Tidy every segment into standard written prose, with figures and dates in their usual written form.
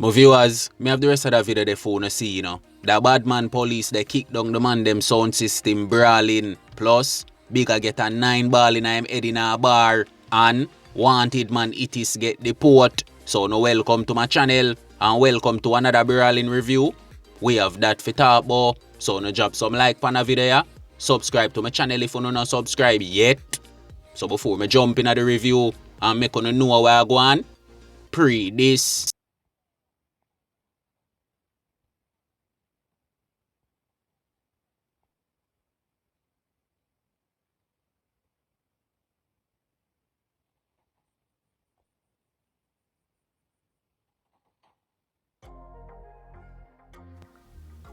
My viewers, me have the rest of the video they phone see, you know. The Badman police, they kick down the man them sound system brawling. Plus, Bigga get a 9 ball in him head in a bar. And wanted man Hittis get Deport. So no welcome to my channel and welcome to another brawling review. We have that for talk about. So no drop some like on the video. Subscribe to my channel if you not subscribe yet. So before me jump into the review and make you know where I go on, pre this.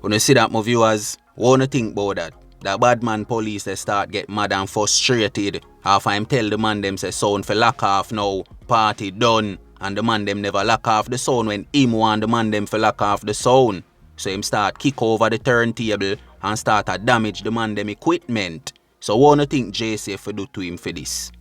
When you see that, my viewers, what you think about that? The Badman police they start get mad and frustrated after him tell the man them say sound for lock off now, party done, and the man them never lock off the sound when him want the man them for lock off the sound. So him start kick over the turntable and start to damage the man them equipment. So what you think JC for do to him for this?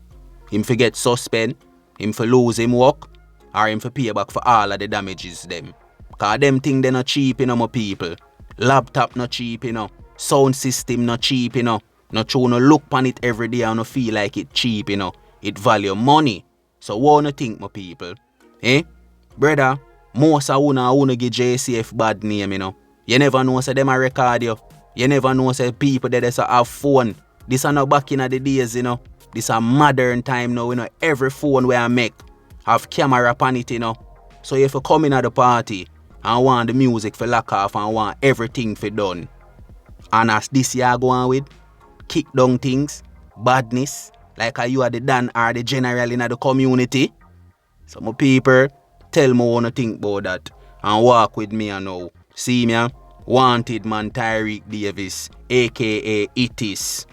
Him for get suspend, him for lose him work, or him for pay back for all of the damages them? Cause them thing they not cheap, you know, my people. Laptop not cheap, you know. Sound system not cheap, you know. Not true, no look on it every day and no feel like it cheap, you know. It value money. So what you think, my people? Eh? Brother, most of you give JCF bad name, you know. You never know say them a record you. You never know say people that just have phone. This are not back in the days, you know. This a modern time now, you know. Every phone where I make have camera on it, you know. So if you come in at the party and want the music for lock off and want everything for done, and as this year go on with, kick down things, badness, like you are the Dan or the general in the community. So my people, tell me what you think about that and walk with me now. See me, wanted man Tyreek Davis, aka Hittis.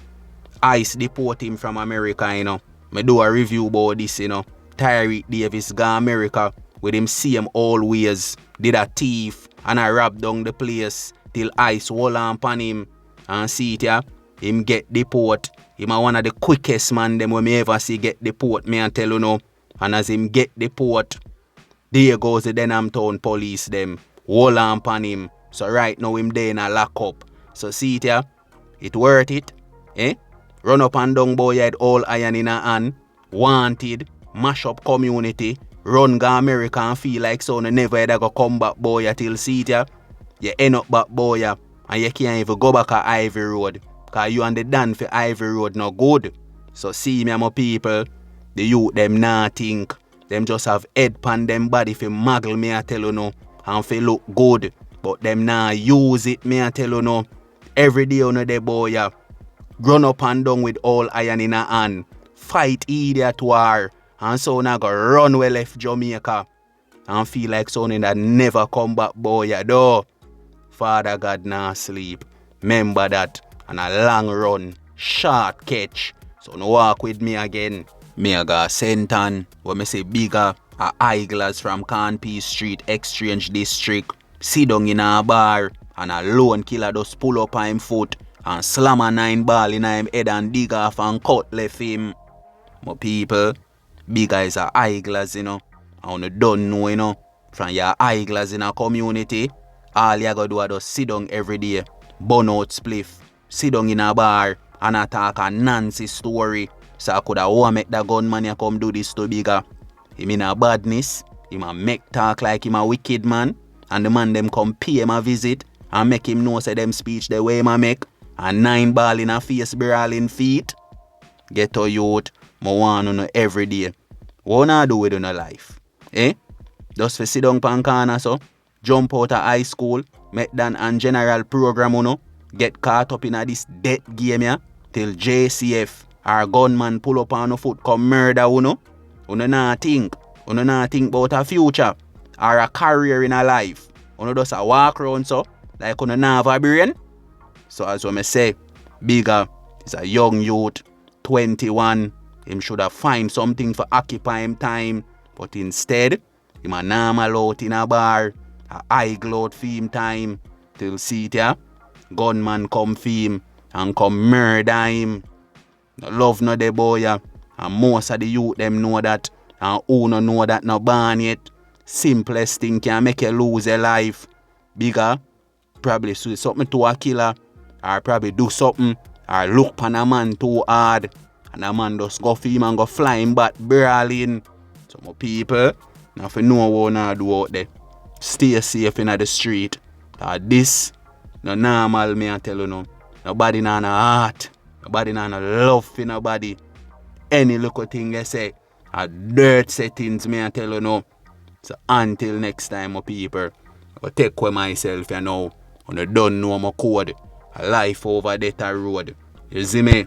ICE deport him from America, you know. Me do a review about this, you know. Tyreek Davis gone America with him same always. Did a thief and I rob down the place till ICE hold on upon him. And see it ya, him get deport. Him a one of the quickest man them when me ever see get deport, me and tell you know. And as him get deport, there goes the Denham Town police them. Hold on upon him. So right now him there in a lock up. So see it ya, it worth it. Eh? Run up and down boy head all iron in a hand. Wanted, mash up community. Run go America and feel like so no never ever go come back boy till see it ya. You end up back boy ya, and you can't even go back at Ivy Road. Cause you and the Dan for Ivy Road no good. So see me my people, the youth them nah think. Them just have head pan them body for muggle me I tell you no. And for look good. But them nah use it me I tell you no. Every day on the boy ya. Run up and down with all iron in a hand. Fight idiot war. And so now go run well left Jamaica. And feel like something that never come back boy ya though. Father God nah sleep. Remember that. And a long run. Short catch. So no walk with me again. Me a got Senton. When me say Bigga. A eyeglass from Canpee Street Exchange District. Sit down in a bar. And a lone killer just pull up on him foot. And slam a 9 ball in him head and dig off and cut left him. My people. Bigga is a eyeglass, you know. And you don't know, you know. From your eyeglass in a community, all you gotta do is just sit down every day, burn out spliff, sit down in a bar, and attack a Nancy story. So I could have make the gunman you come do this to Bigga. Him in a badness, him a make talk like him a wicked man, and the man them come pay him a visit, and make him know say them speech the way him a make, and 9 ball in a face brawling feet. Get to youth. I want to know every day. What I do with your life? Eh? Just for sit down pan corner so. Jump out of high school. Make Dan and general program you know. Get caught up in this death game ya. Till JCF or gunman pull up on your foot come murder you know. You not think. You not think about a future. Or a career in a life. You just a walk around so. Like you not have a brain. So as I say. Bigga is a young youth. 21. Him should have find something for occupy him time. But instead, him a normal out in a bar. A high gloat for him time. Till see it ya. Gunman come for him. And come murder him. No love no the boy ya. And most of the youth them know that. And who no know that no born yet. simplest thing can make you lose your life. Bigga, probably do something to a killer, or probably do something, or look on a man too hard, and a man just go for him and go flying back, brawling. Some people, now if you know what to do out there, stay safe in the street. This, no normal, me I tell you no. Nobody na no heart, nobody na no love for nobody. Any little thing they say, a dirt settings, me I tell you no. So until next time, my people, I take care of myself, you know. And I don't know my code. A life over that road. You see me?